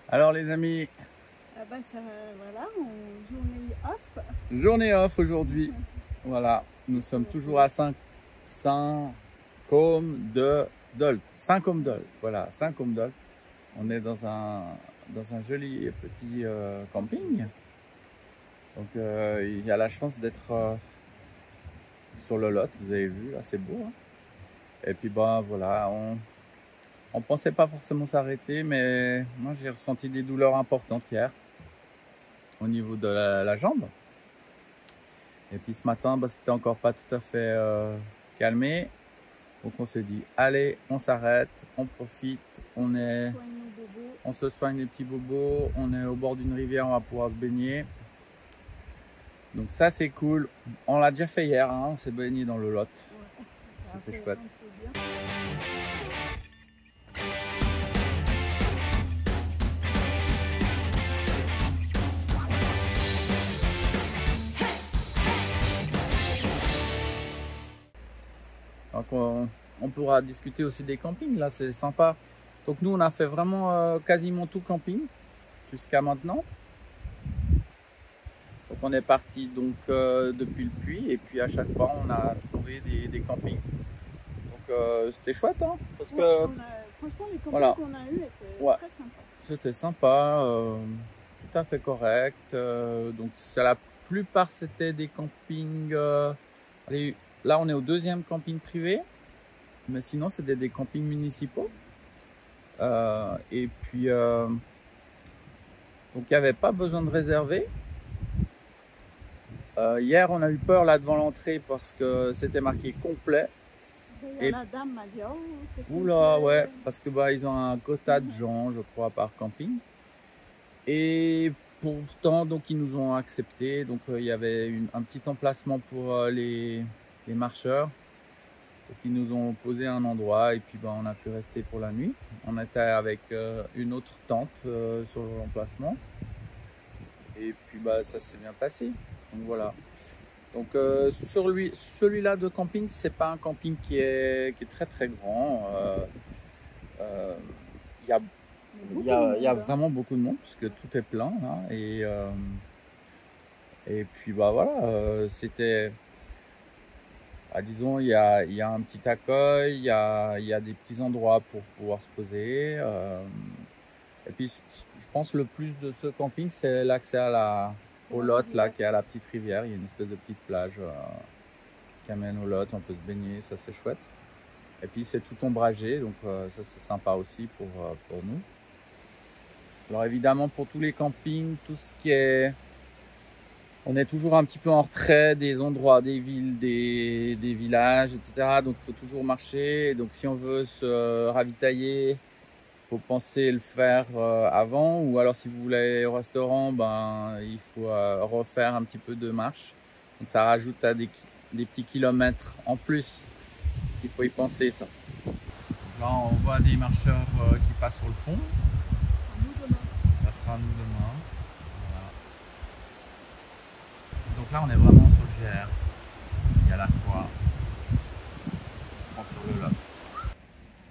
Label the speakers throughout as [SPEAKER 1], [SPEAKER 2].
[SPEAKER 1] Alors les amis,
[SPEAKER 2] Ah bah ça, voilà, journée off.
[SPEAKER 1] journée off aujourd'hui. Voilà, nous sommes toujours à Saint-Côme-de-Dolt. Saint-Côme-de-Dolt, voilà, Saint-Côme-de-Dolt. On est dans un joli petit camping. Donc il y a la chance d'être sur le Lot, vous avez vu, là c'est beau. Hein. Et puis bah voilà, on pensait pas forcément s'arrêter, mais moi j'ai ressenti des douleurs importantes hier au niveau de la jambe. Et puis ce matin, bah, c'était encore pas tout à fait calmé. Donc on s'est dit, allez, on s'arrête, on profite, on se soigne les petits bobos, on est au bord d'une rivière, on va pouvoir se baigner. Donc ça c'est cool. On l'a déjà fait hier, hein, on s'est baigné dans le Lot.
[SPEAKER 2] Ouais,
[SPEAKER 1] c'était chouette. Donc on pourra discuter aussi des campings, là c'est sympa. Donc nous on a fait vraiment quasiment tout camping jusqu'à maintenant. Donc on est parti donc depuis le puits et puis à chaque fois on a trouvé des campings. Donc c'était chouette hein, parce que
[SPEAKER 2] franchement les campings
[SPEAKER 1] voilà,
[SPEAKER 2] qu'on a eu étaient très sympas.
[SPEAKER 1] C'était sympa, tout à fait correct. Donc la plupart c'était des campings. Allez, là on est au deuxième camping privé, mais sinon c'était des campings municipaux. Et puis donc il n'y avait pas besoin de réserver. Hier on a eu peur là devant l'entrée parce que c'était marqué complet.
[SPEAKER 2] Et la dame m'a dit oh c'est complet.
[SPEAKER 1] Oula ouais, parce que bah ils ont un quota de gens je crois par camping. Et pourtant donc ils nous ont accepté. Donc il y avait un petit emplacement pour les marcheurs. Donc ils nous ont posé un endroit et puis bah, on a pu rester pour la nuit. On était avec une autre tente sur l'emplacement. Et puis bah ça s'est bien passé. Donc voilà. Donc sur celui-là de camping, c'est pas un camping qui est très très grand. Il y a vraiment beaucoup de monde puisque tout est plein là, et puis bah voilà, c'était disons il y a un petit accueil, il y a des petits endroits pour pouvoir se poser, et puis je pense le plus de ce camping c'est l'accès au Lot là qui est à la petite rivière. Il y a une espèce de petite plage qui amène au Lot, on peut se baigner, ça c'est chouette, et puis c'est tout ombragé donc ça c'est sympa aussi pour nous. Alors évidemment pour tous les campings, tout ce qui est... On est toujours un petit peu en retrait des endroits, des villes, des villages, etc. Donc il faut toujours marcher. Donc si on veut se ravitailler, il faut penser le faire avant. Ou alors si vous voulez aller au restaurant, ben, il faut refaire un petit peu de marche. Donc ça rajoute à des petits kilomètres en plus. Il faut y penser ça. Là on voit des marcheurs qui passent sur le pont. Ça sera nous demain. Voilà. Donc là on est vraiment sur le GR. Il y a la croix. On prend sur le Lot.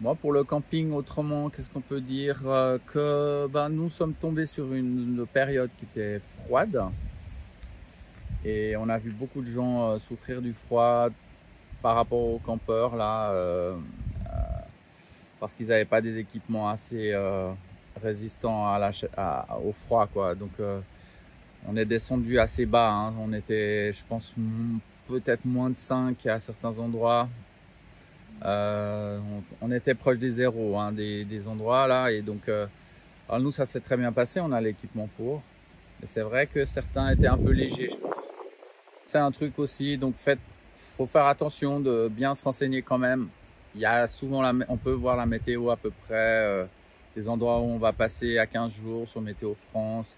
[SPEAKER 1] Moi pour le camping autrement, qu'est-ce qu'on peut dire, que ben, nous sommes tombés sur une période qui était froide. Et on a vu beaucoup de gens souffrir du froid par rapport aux campeurs là. Parce qu'ils n'avaient pas des équipements assez résistants au froid quoi. Donc on est descendu assez bas, hein. On était, je pense, peut-être moins de 5 à certains endroits. On était proche des zéros, hein, des endroits là. Et donc, alors nous, ça s'est très bien passé, on a l'équipement pour. Mais c'est vrai que certains étaient un peu légers, je pense. C'est un truc aussi, donc faut faire attention de bien se renseigner quand même. Il y a souvent, on peut voir la météo à peu près, des endroits où on va passer à 15 jours sur Météo France.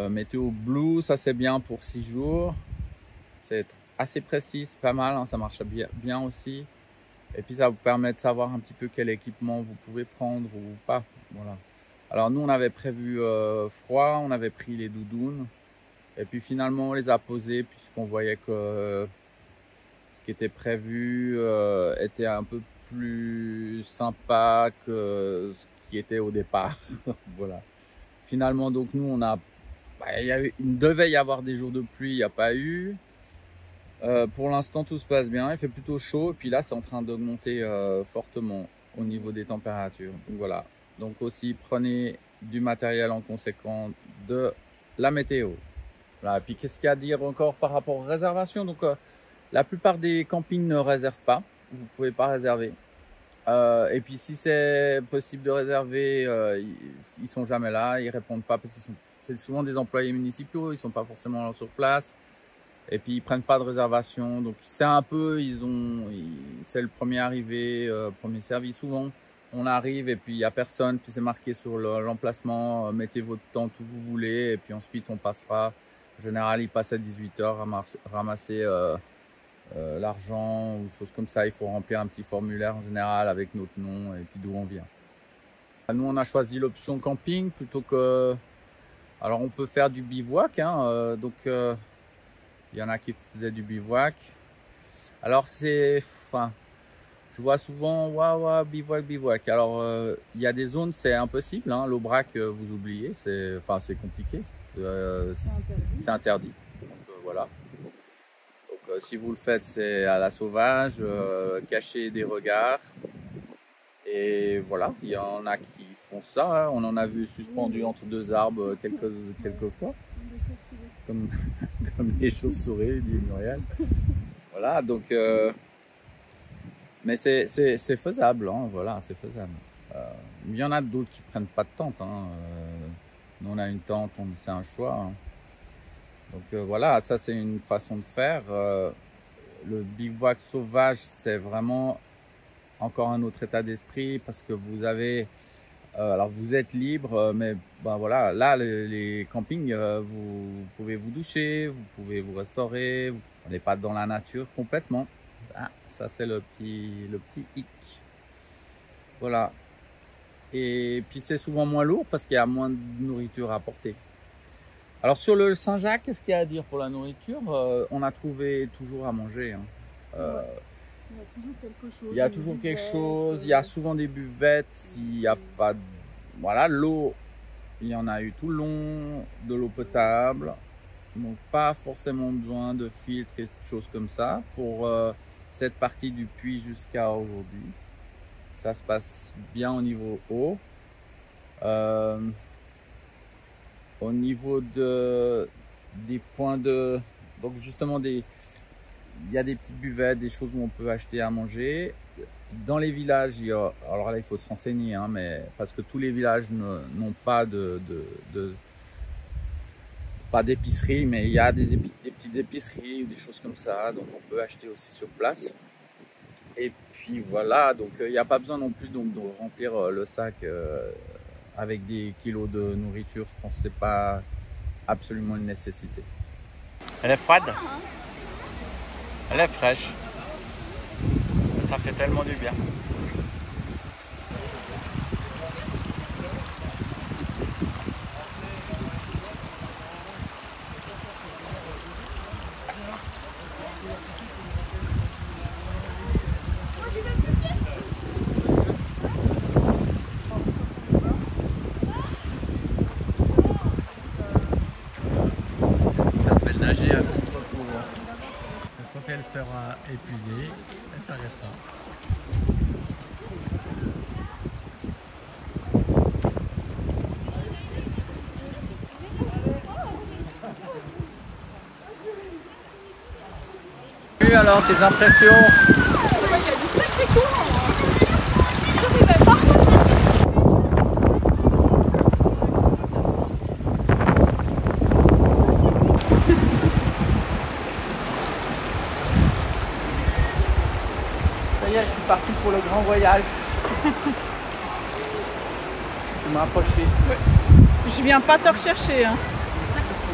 [SPEAKER 1] Météo Blue, ça c'est bien pour 6 jours. C'est assez précis, c'est pas mal, hein, ça marche bien aussi. Et puis ça vous permet de savoir un petit peu quel équipement vous pouvez prendre ou pas. Voilà. Alors nous on avait prévu froid, on avait pris les doudounes. Et puis finalement on les a posés puisqu'on voyait que ce qui était prévu était un peu plus sympa que ce qui était au départ. Voilà. finalement, donc nous, on a, il devait y avoir des jours de pluie, il n'y a pas eu. Pour l'instant, tout se passe bien, il fait plutôt chaud. Et puis là, c'est en train d'augmenter fortement au niveau des températures. Donc voilà. Donc aussi, prenez du matériel en conséquence de la météo. Voilà. Et puis, qu'est-ce qu'il y a à dire encore par rapport aux réservations? Donc, la plupart des campings ne réservent pas. Vous ne pouvez pas réserver. Et puis, si c'est possible de réserver, ils sont jamais là, ils répondent pas parce qu'ils sont, c'est souvent des employés municipaux, ils sont pas forcément sur place. Et puis ils prennent pas de réservation, donc c'est un peu, c'est le premier arrivé, premier servi. Souvent, on arrive et puis il y a personne, puis c'est marqué sur l'emplacement, mettez votre tente où vous voulez, et puis ensuite on passera. En général, ils passent à 18 h ramasser l'argent ou choses comme ça. Il faut remplir un petit formulaire en général avec notre nom et puis d'où on vient. Nous, on a choisi l'option camping plutôt que. Alors, on peut faire du bivouac, hein, donc. Il y en a qui faisaient du bivouac. Alors je vois souvent, waouh, bivouac. Alors, il y a des zones, c'est impossible, hein. L'Aubrac, vous oubliez, c'est compliqué. C'est interdit. Donc, voilà. Donc, si vous le faites, c'est à la sauvage, cacher des regards. Et voilà, il y en a qui font ça, hein. On en a vu suspendu entre deux arbres quelques fois. Comme les chauves-souris, dit Muriel. Voilà, donc, mais c'est faisable, hein, voilà, c'est faisable. Il y en a d'autres qui prennent pas de tente, hein. Nous, on a une tente, c'est un choix, hein. Donc voilà, ça c'est une façon de faire. Le bivouac sauvage, c'est vraiment encore un autre état d'esprit parce que vous avez. Alors vous êtes libre, mais ben voilà, là les campings, vous pouvez vous doucher, vous pouvez vous restaurer, on n'est pas dans la nature complètement. Ah, ça c'est le petit hic. Voilà. Et puis c'est souvent moins lourd parce qu'il y a moins de nourriture à apporter. Alors sur le Saint-Jacques, qu'est-ce qu'il y a à dire pour la nourriture? On a trouvé toujours à manger, hein.
[SPEAKER 2] Il y a toujours quelque chose.
[SPEAKER 1] Il y a toujours quelque chose. Il y a souvent des buvettes. S'il n'y a pas de... Voilà, l'eau, il y en a eu tout le long, de l'eau potable. Donc, pas forcément besoin de filtres et de choses comme ça pour cette partie du puits jusqu'à aujourd'hui. Ça se passe bien au niveau eau. Au niveau des points de... Donc, justement, il y a des petites buvettes, des choses où on peut acheter à manger. Dans les villages, alors là, il faut se renseigner, hein, mais parce que tous les villages n'ont pas pas d'épicerie, mais il y a des petites épiceries ou des choses comme ça, donc on peut acheter aussi sur place. Et puis voilà, donc il n'y a pas besoin non plus donc, de remplir le sac avec des kilos de nourriture. Je pense que c'est pas absolument une nécessité. Elle est froide. Elle est fraîche. Ça fait tellement du bien. C'est ce qui s'appelle nager à contre-courant. Quand elle sera épuisée, elle s'arrêtera. Alors, tes impressions?
[SPEAKER 2] Il y a du sacré courant, hein. J'arrivais pas.
[SPEAKER 1] Ça y est, je suis parti pour le grand voyage. Tu m'as approché.
[SPEAKER 2] Ouais. Je viens pas te rechercher, hein.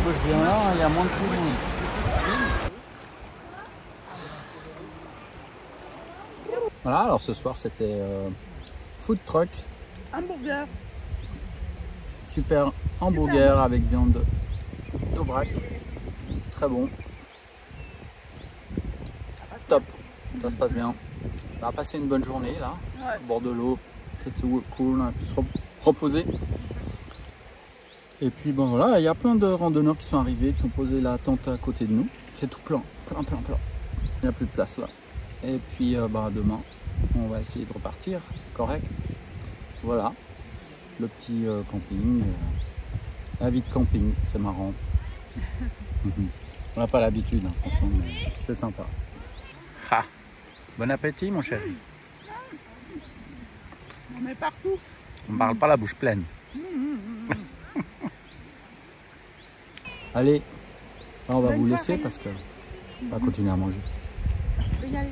[SPEAKER 1] Je viens là, il y a moins de tout. Voilà, alors ce soir c'était food truck.
[SPEAKER 2] Hamburger.
[SPEAKER 1] Super hamburger avec viande d'Aubrac. Très bon. Top, ça se passe bien. On va passer une bonne journée là, au bord de l'eau. Peut-être cool, on a pu se reposer. Et puis bon voilà, il y a plein de randonneurs qui sont arrivés, qui ont posé la tente à côté de nous. C'est tout plein. Il n'y a plus de place là. Et puis demain, on va essayer de repartir correct. Voilà, le petit camping. La vie de camping, c'est marrant. On n'a pas l'habitude, hein, franchement, mais c'est sympa. Ah, bon appétit, mon chéri.
[SPEAKER 2] On met partout.
[SPEAKER 1] On ne parle pas la bouche pleine. Allez, là, on va vous laisser parce que on va continuer à manger.
[SPEAKER 2] Je vais y aller.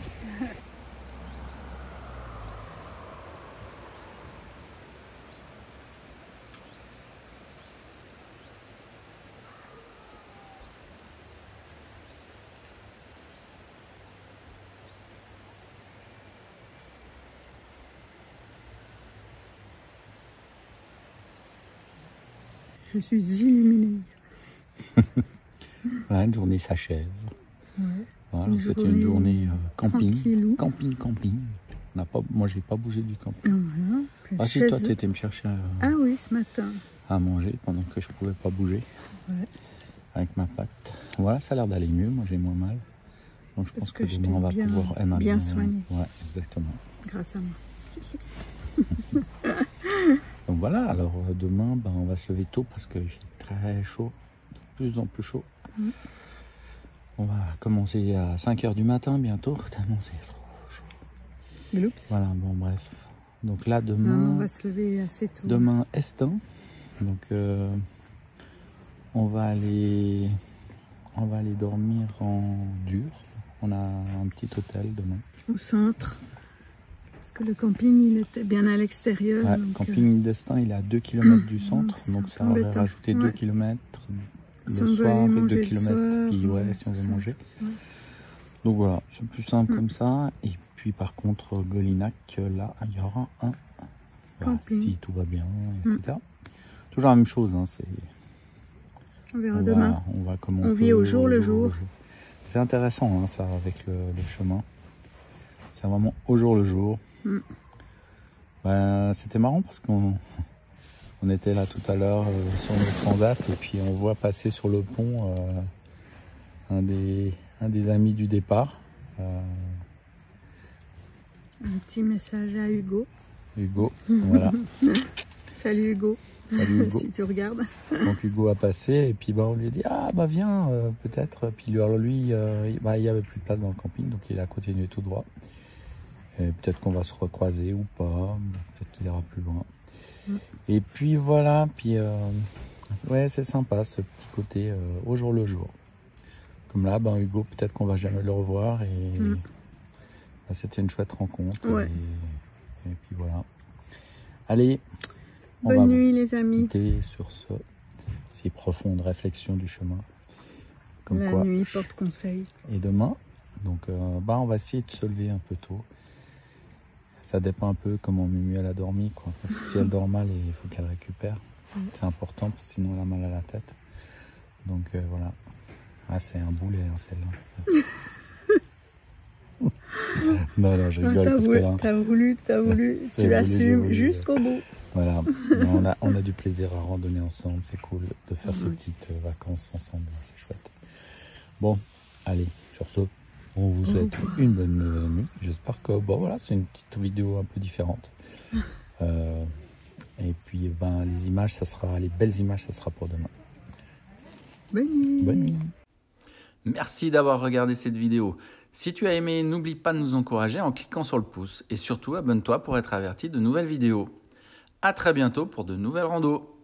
[SPEAKER 2] Je suis illuminée.
[SPEAKER 1] Voilà, une journée s'achève.
[SPEAKER 2] Ouais.
[SPEAKER 1] Voilà, c'était une journée camping.
[SPEAKER 2] Tranquillou.
[SPEAKER 1] Camping. On n'a pas, moi, j'ai pas bougé du camping.
[SPEAKER 2] Voilà.
[SPEAKER 1] Ah si, toi, tu étais me chercher
[SPEAKER 2] Ah oui, ce matin.
[SPEAKER 1] à manger pendant que je pouvais pas bouger.
[SPEAKER 2] Ouais.
[SPEAKER 1] Avec ma patte. Voilà, ça a l'air d'aller mieux. Moi, j'ai moins mal. Donc, je pense que
[SPEAKER 2] je
[SPEAKER 1] demain, on va
[SPEAKER 2] t'ai
[SPEAKER 1] pouvoir... Elle m'a
[SPEAKER 2] bien soigné.
[SPEAKER 1] Ouais, exactement.
[SPEAKER 2] Grâce à moi.
[SPEAKER 1] Donc voilà, alors demain, on va se lever tôt parce que j'ai très chaud, de plus en plus chaud. On va commencer à 5 h du matin bientôt, tellement c'est trop chaud.
[SPEAKER 2] Oups.
[SPEAKER 1] Voilà, bon bref. Donc là, demain,
[SPEAKER 2] on va se lever assez tôt.
[SPEAKER 1] Demain, Estin. Donc on va aller dormir en dur. On a un petit hôtel demain.
[SPEAKER 2] Au centre. Que le camping, il était bien à l'extérieur.
[SPEAKER 1] Ouais, le camping d'Estin, il est à 2 km du centre, donc ça aurait rajouté 2 km le soir et 2 km puis si on veut manger. Ouais. Donc voilà, c'est plus simple comme ça. Et puis par contre, Golinac, là, il y aura un si tout va bien, etc. Toujours la même chose, hein, c'est...
[SPEAKER 2] On verra demain.
[SPEAKER 1] On
[SPEAKER 2] vit au jour le jour.
[SPEAKER 1] C'est intéressant, hein, ça, avec le chemin. C'est vraiment au jour le jour. C'était marrant parce qu'on était là tout à l'heure sur le transat et puis on voit passer sur le pont un des amis du départ.
[SPEAKER 2] Un petit message à Hugo.
[SPEAKER 1] Hugo, voilà.
[SPEAKER 2] Salut Hugo.
[SPEAKER 1] Salut Hugo.
[SPEAKER 2] Si tu regardes.
[SPEAKER 1] Donc Hugo a passé et puis on lui a dit viens peut-être. Puis lui il y avait plus de place dans le camping donc il a continué tout droit. Peut-être qu'on va se recroiser ou pas, peut-être qu'il ira plus loin. Et puis voilà, puis ouais, c'est sympa ce petit côté au jour le jour. Comme là, Hugo, peut-être qu'on va jamais le revoir et c'était une chouette rencontre.
[SPEAKER 2] Ouais.
[SPEAKER 1] Et puis voilà. Allez,
[SPEAKER 2] bonne nuit les amis.
[SPEAKER 1] Quitter sur si profonde réflexion du chemin. Comme
[SPEAKER 2] la nuit porte conseil.
[SPEAKER 1] Et demain, donc on va essayer de se lever un peu tôt. Ça dépend un peu comment Mumu elle a dormi, quoi. Parce que si elle dort mal, il faut qu'elle récupère. C'est important, parce que sinon elle a mal à la tête. Donc voilà. Ah, c'est un boulet, hein, celle-là. non, je rigole parce que là...
[SPEAKER 2] T'as voulu, tu assumes jusqu'au bout.
[SPEAKER 1] Voilà. On a du plaisir à randonner ensemble, c'est cool de faire ces petites vacances ensemble, c'est chouette. Bon, allez, sur ce... On vous souhaite une bonne nuit. J'espère que voilà, c'est une petite vidéo un peu différente. Et puis les images, les belles images, ça sera pour demain.
[SPEAKER 2] Bonne nuit.
[SPEAKER 1] Bonne nuit. Merci d'avoir regardé cette vidéo. Si tu as aimé, n'oublie pas de nous encourager en cliquant sur le pouce. Et surtout, abonne-toi pour être averti de nouvelles vidéos. À très bientôt pour de nouvelles randos.